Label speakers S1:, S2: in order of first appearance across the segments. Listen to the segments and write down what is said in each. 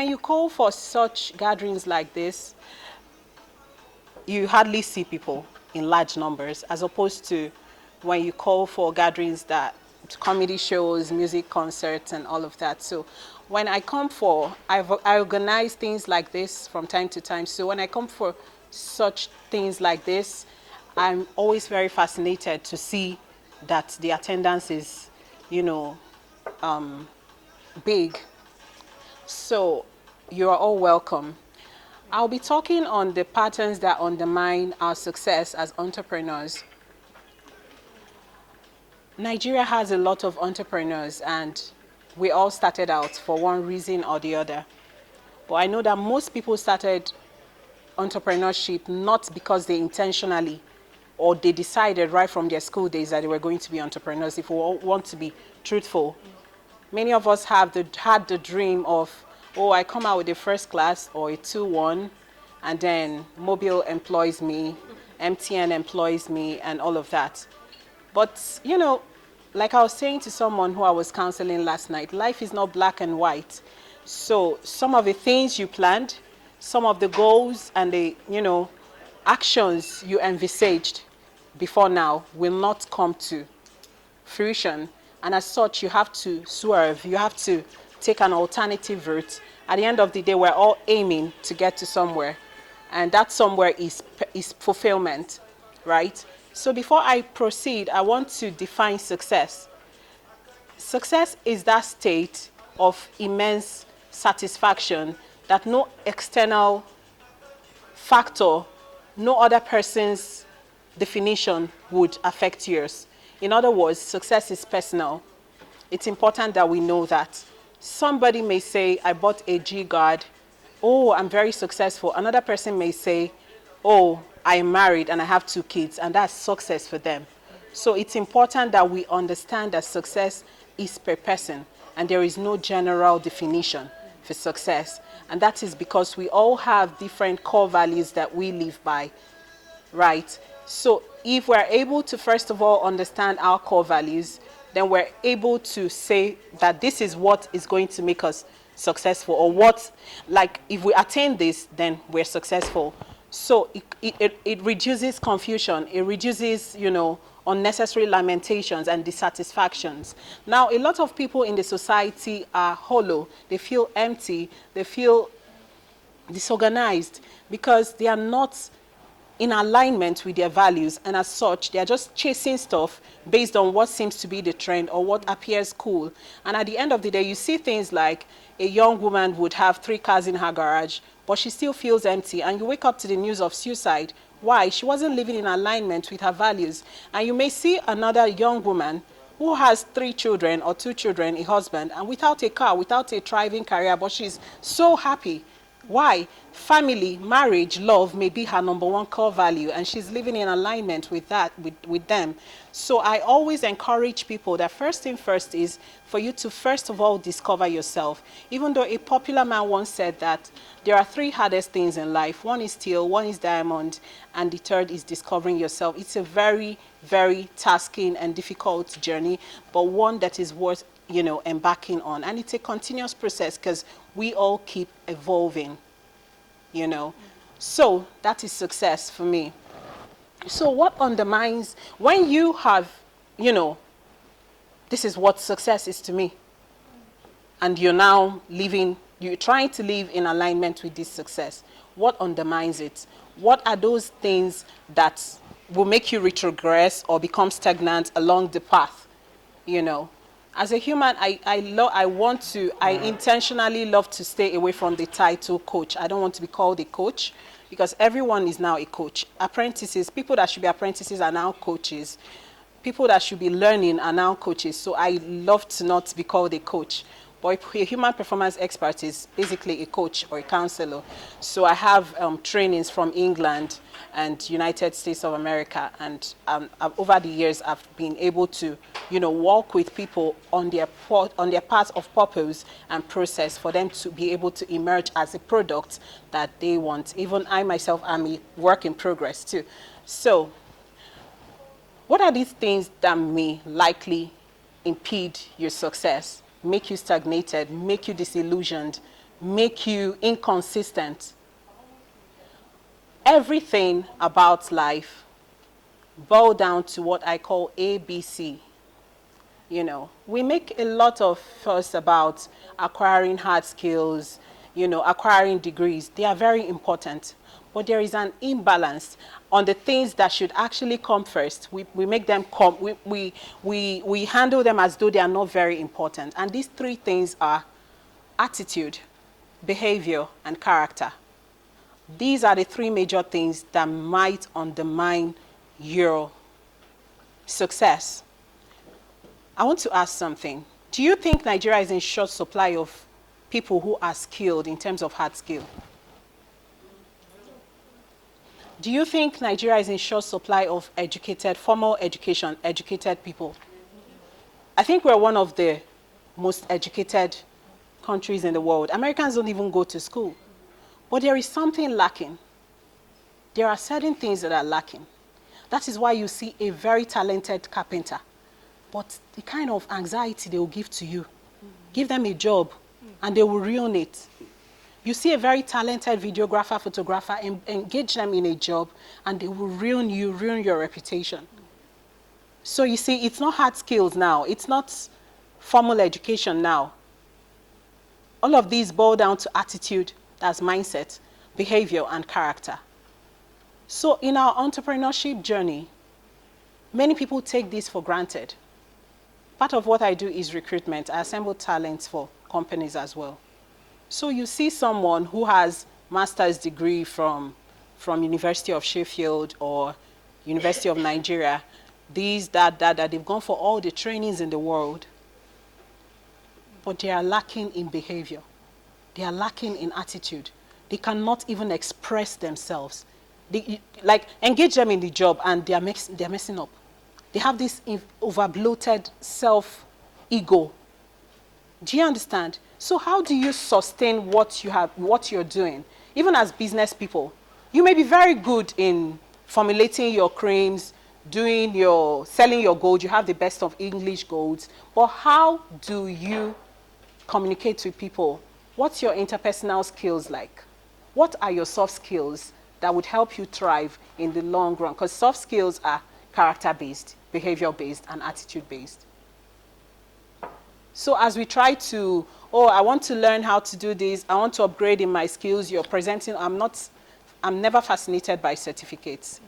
S1: When you call for such gatherings like this, you hardly see people in large numbers, as opposed to when you call for gatherings that comedy shows, music concerts, and all of that. So when I come for, I organize things like this from time to time. So when I come for such things like this, I'm always very fascinated to see that the attendance is, you know, big. So you are all welcome. I'll be talking on the patterns that undermine our success as entrepreneurs. Nigeria has a lot of entrepreneurs, and we all started out for one reason or the other. But I know that most people started entrepreneurship not because they intentionally or they decided right from their school days that they were going to be entrepreneurs. If we all want to be truthful, many of us had the dream of, oh, I come out with a first class or a 2-1, and then Mobile employs me, MTN employs me, and all of that. But, you know, like I was saying to someone who I was counseling last night, life is not black and white. So some of the things you planned, some of the goals and the, actions you envisaged before now will not come to fruition. And as such, you have to swerve. You have to take an alternative route. At the end of the day, we're all aiming to get to somewhere. And that somewhere is fulfillment, right? So before I proceed, I want to define success. Success is that state of immense satisfaction that no external factor, no other person's definition would affect yours. In other words, success is personal. It's important that we know that. Somebody may say, I bought a G-Guard. Oh, I'm very successful. Another person may say, oh, I'm married and I have 2 kids, and that's success for them. So it's important that we understand that success is per person, and there is no general definition for success. And that is because we all have different core values that we live by, right? So if we're able to, first of all, understand our core values, then we're able to say that this is what is going to make us successful, or what, like, if we attain this, then we're successful. So it reduces confusion. It reduces, unnecessary lamentations and dissatisfactions. Now, a lot of people in the society are hollow. They feel empty. They feel disorganized because they are not in alignment with their values, and as such, they are just chasing stuff based on what seems to be the trend or what appears cool. And at the end of the day, you see things like a young woman would have 3 cars in her garage, but she still feels empty, and you wake up to the news of suicide. Why? She wasn't living in alignment with her values. And you may see another young woman who has 3 children or 2 children, a husband, and without a car, without a thriving career, but she's so happy. Why? Family, marriage, love may be her number 1 core value, and she's living in alignment with that, with them. So I always encourage people that first thing first is for you to first of all discover yourself. Even though a popular man once said that there are 3 hardest things in life. 1 is steel, 1 is diamond, and the 3rd is discovering yourself. It's a very, very tasking and difficult journey, but one that is worth embarking on. And it's a continuous process because we all keep evolving, So that is success for me. So what undermines, when you have, this is what success is to me, and you're now you're trying to live in alignment with this success, what undermines it? What are those things that will make you retrogress or become stagnant along the path, As a human, I intentionally love to stay away from the title coach. I don't want to be called a coach because everyone is now a coach. Apprentices, people that should be apprentices are now coaches. People that should be learning are now coaches. So I love to not be called a coach. But a human performance expert is basically a coach or a counselor. So I have trainings from England and United States of America, and over the years I've been able to, work with people on their path of purpose and process for them to be able to emerge as a product that they want. Even I myself am a work in progress too. So, what are these things that may likely impede your success, make you stagnated, make you disillusioned make you inconsistent. Everything about life boils down to what I call ABC. You know, we make a lot of fuss about acquiring hard skills, you know, acquiring degrees. They are very important. But there is an imbalance on the things that should actually come first. We make them come, we handle them as though they are not very important. And these three things are attitude, behavior, and character. These are the three major things that might undermine your success. I want to ask something. Do you think Nigeria is in short supply of people who are skilled in terms of hard skill? Do you think Nigeria is in short supply of educated, formal education, educated people? I think we're one of the most educated countries in the world. Americans don't even go to school. But there is something lacking. There are certain things that are lacking. That is why you see a very talented carpenter. But the kind of anxiety they will give to you, give them a job, and they will ruin it. You see a very talented videographer, photographer, engage them in a job, and they will ruin you, ruin your reputation. So you see, it's not hard skills now. It's not formal education now. All of these boil down to attitude, that's mindset, behavior, and character. So in our entrepreneurship journey, many people take this for granted. Part of what I do is recruitment. I assemble talents for companies as well. So you see someone who has master's degree from University of Sheffield or University of Nigeria, they've gone for all the trainings in the world, but they are lacking in behavior. They are lacking in attitude. They cannot even express themselves. Like, engage them in the job and they're messing up. They have this over-bloated self-ego. Do you understand? So how do you sustain what you're doing? Even as business people, you may be very good in formulating your creams, selling your gold. You have the best of English golds. But how do you communicate with people? What's your interpersonal skills like? What are your soft skills that would help you thrive in the long run? Because soft skills are character-based, behavior-based, and attitude-based. So as we try to, I want to learn how to do this, I want to upgrade in my skills, you're presenting, I'm never fascinated by certificates.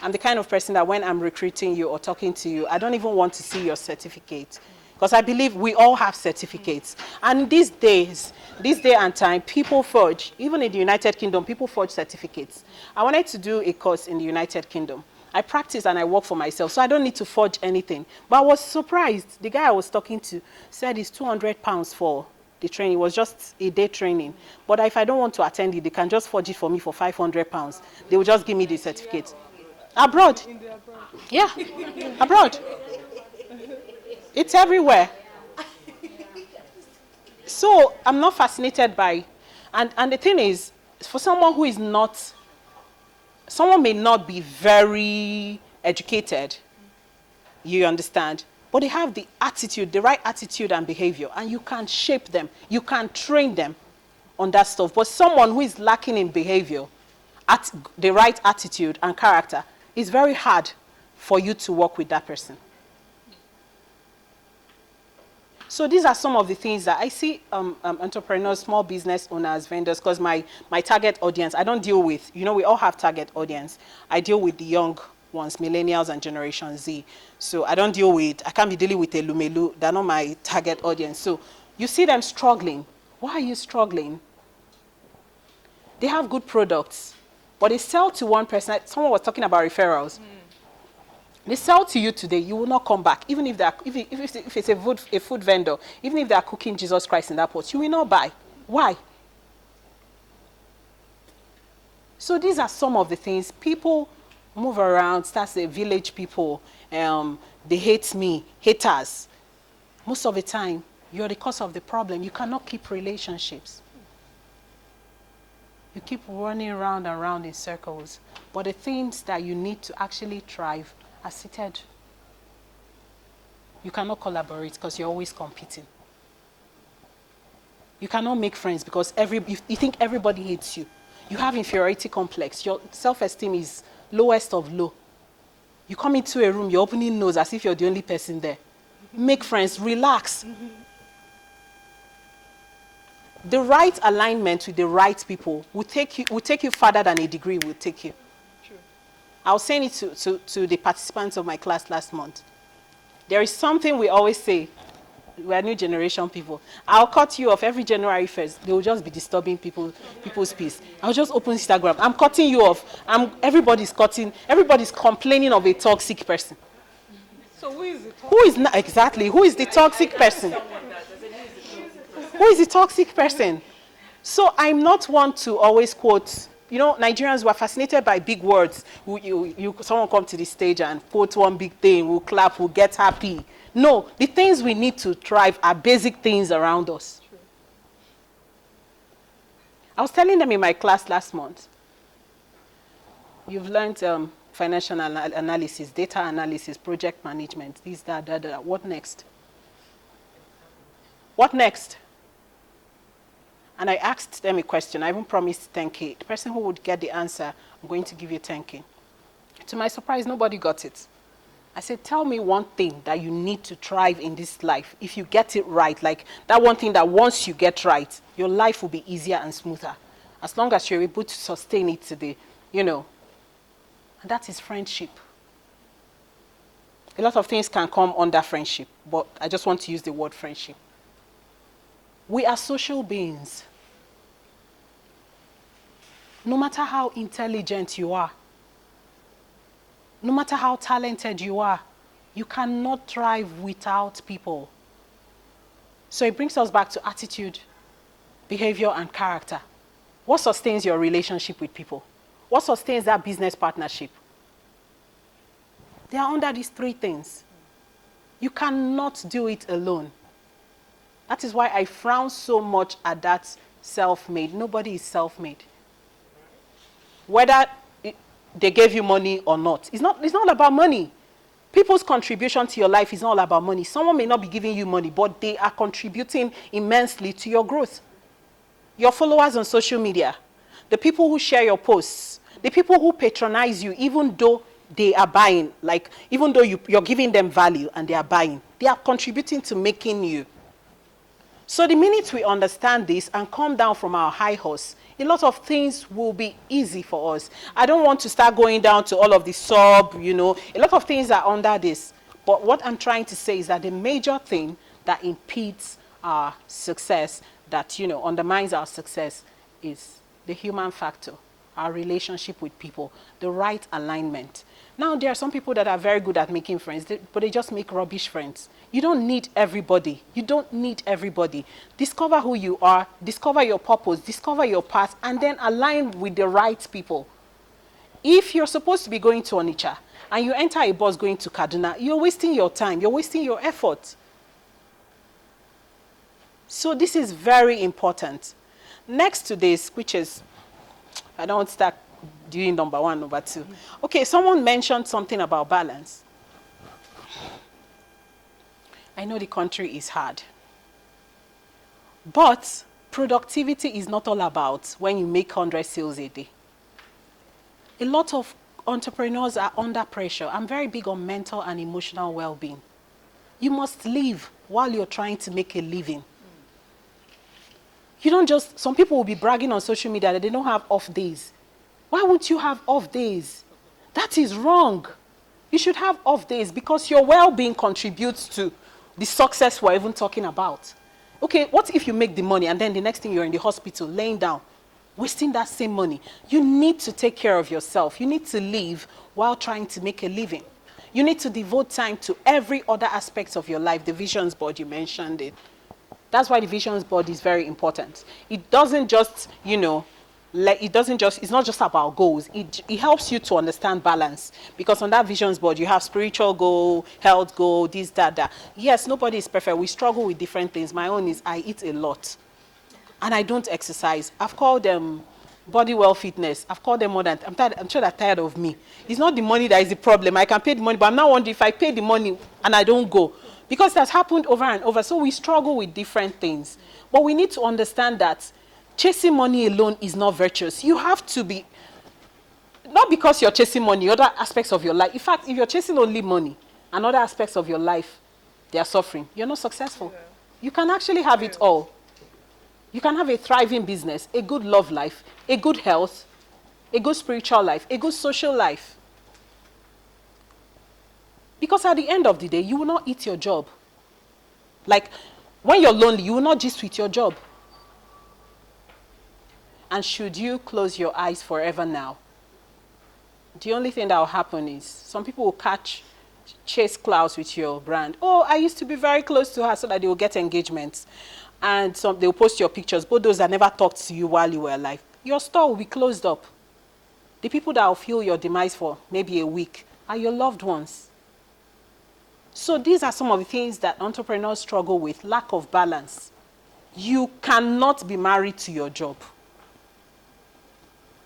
S1: I'm the kind of person that when I'm recruiting you or talking to you, I don't even want to see your certificate. Because I believe we all have certificates. And these day and time, people forge, even in the United Kingdom, people forge certificates. I wanted to do a course in the United Kingdom. I practice and I work for myself, so I don't need to forge anything. But I was surprised. The guy I was talking to said it's £200 for the training. It was just a day training. But if I don't want to attend it, they can just forge it for me for £500. They will just give me the certificate. Abroad. Yeah, abroad. It's everywhere. So I'm not fascinated by, and the thing is, for someone who is not, someone may not be very educated, you understand, but they have the attitude, the right attitude and behavior, and you can shape them, you can train them on that stuff. But someone who is lacking in behavior, at the right attitude and character, it's very hard for you to work with that person. So these are some of the things that I see entrepreneurs, small business owners, vendors, because my target audience, I don't deal with, we all have target audience. I deal with the young ones, millennials and Generation Z. So I can't be dealing with a lumelu. They're not my target audience. So you see them struggling. Why are you struggling? They have good products, but they sell to one person. Someone was talking about referrals. They sell to you today, you will not come back. Even if it's a food vendor, even if they are cooking Jesus Christ in that pot, you will not buy. Why? So these are some of the things. People move around, start saying village people, they hate me, haters. Most of the time, you're the cause of the problem. You cannot keep relationships. You keep running around and around in circles. But the things that you need to actually thrive are seated. You cannot collaborate because you're always competing. You cannot make friends because you think everybody hates you. You have inferiority complex. Your self-esteem is lowest of low. You come into a room, you're opening nose as if you're the only person there. Make friends, relax. The right alignment with the right people will take you further than a degree will take you.
S2: True.
S1: I was saying it to the participants of my class last month. There is something we always say. We are new generation people. I'll cut you off every January 1st. They will just be disturbing people's peace. I'll just open Instagram. I'm cutting you off. Everybody's complaining of a toxic person.
S2: So who is it?
S1: Who is not exactly? Who is the toxic person? Who is the toxic person? So I'm not one to always quote. You know, Nigerians were fascinated by big words. Someone come to the stage and quote one big thing, we'll clap, we'll get happy. No, the things we need to thrive are basic things around us.
S2: True.
S1: I was telling them in my class last month, you've learned financial analysis, data analysis, project management, this, that. What next? What next? And I asked them a question. I even promised 10K. The person who would get the answer, I'm going to give you 10K. To my surprise, nobody got it. I said, tell me one thing that you need to thrive in this life. If you get it right, like that one thing that once you get right, your life will be easier and smoother. As long as you're able to sustain it today, you know. And that is friendship. A lot of things can come under friendship, but I just want to use the word friendship. We are social beings. No matter how intelligent you are, no matter how talented you are, you cannot thrive without people. So it brings us back to attitude, behavior, and character. What sustains your relationship with people? What sustains that business partnership? They are under these three things. You cannot do it alone. That is why I frown so much at that self-made. Nobody is self-made. Whether they gave you money or not. It's not about money. People's contribution to your life is not all about money. Someone may not be giving you money, but they are contributing immensely to your growth. Your followers on social media, the people who share your posts, the people who patronize you, even though they are buying, like even though you're giving them value and they are buying, they are contributing to making you. So the minute we understand this and come down from our high horse, a lot of things will be easy for us. I don't want to start going down to all of the a lot of things are under this. But what I'm trying to say is that the major thing that impedes our success, that, undermines our success, is the human factor, our relationship with people, the right alignment. Now, there are some people that are very good at making friends, but they just make rubbish friends. You don't need everybody. You don't need everybody. Discover who you are, discover your purpose, discover your path, and then align with the right people. If you're supposed to be going to Onitsha and you enter a bus going to Kaduna, you're wasting your time, you're wasting your effort. So this is very important. Next to this, which is, I don't want to start doing number one, number two. Okay, someone mentioned something about balance. I know the country is hard. But productivity is not all about when you make 100 sales a day. A lot of entrepreneurs are under pressure. I'm very big on mental and emotional well-being. You must live while you're trying to make a living. You don't just, some people will be bragging on social media that they don't have off days. Why won't you have off days? That is wrong. You should have off days because your well-being contributes to the success we're even talking about. Okay, what if you make the money and then the next thing you're in the hospital laying down, wasting that same money? You need to take care of yourself. You need to live while trying to make a living. You need to devote time to every other aspect of your life. The visions board, you mentioned it. That's why the visions board is very important. It doesn't just, it's not just about goals. It helps you to understand balance. Because on that visions board, you have spiritual goal, health goal, this, that. Yes, nobody is perfect. We struggle with different things. My own is I eat a lot. And I don't exercise. I've called them body well fitness. I've called them more than, I'm sure they're tired of me. It's not the money that is the problem. I can pay the money, but I'm not wondering if I pay the money and I don't go. Because that's happened over and over. So we struggle with different things. But we need to understand that chasing money alone is not virtuous. You have to be, not because you're chasing money, other aspects of your life. In fact, if you're chasing only money and other aspects of your life, they are suffering. You're not successful. Yeah. You can actually have it all. You can have a thriving business, a good love life, a good health, a good spiritual life, a good social life. Because at the end of the day, you will not eat your job. Like, when you're lonely, you will not just with your job. And should you close your eyes forever now, the only thing that will happen is some people will chase clouds with your brand. Oh, I used to be very close to her, so that they will get engagements. And they will post your pictures, both those that never talked to you while you were alive. Your store will be closed up. The people that will feel your demise for maybe a week are your loved ones. So these are some of the things that entrepreneurs struggle with: lack of balance. You cannot be married to your job.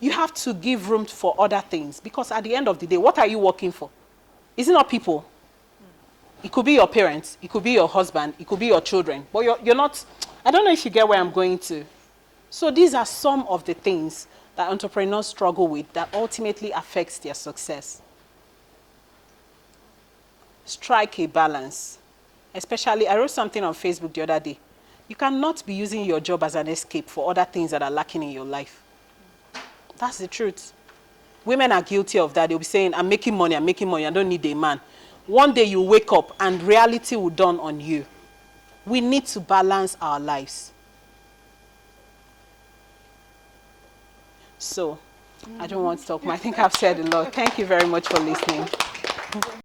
S1: You have to give room for other things, because at the end of the day, what are you working for? Is it not people? It could be your parents, it could be your husband, it could be your children, but you're not, I don't know if you get where I'm going to. So these are some of the things that entrepreneurs struggle with that ultimately affects their success. Strike a balance. Especially, I wrote something on Facebook the other day. You cannot be using your job as an escape for other things that are lacking in your life. That's the truth. Women are guilty of that. They'll be saying, I'm making money, I don't need a man. One day you wake up and reality will dawn on you. We need to balance our lives. So, I don't want to talk more. I think I've said a lot. Thank you very much for listening.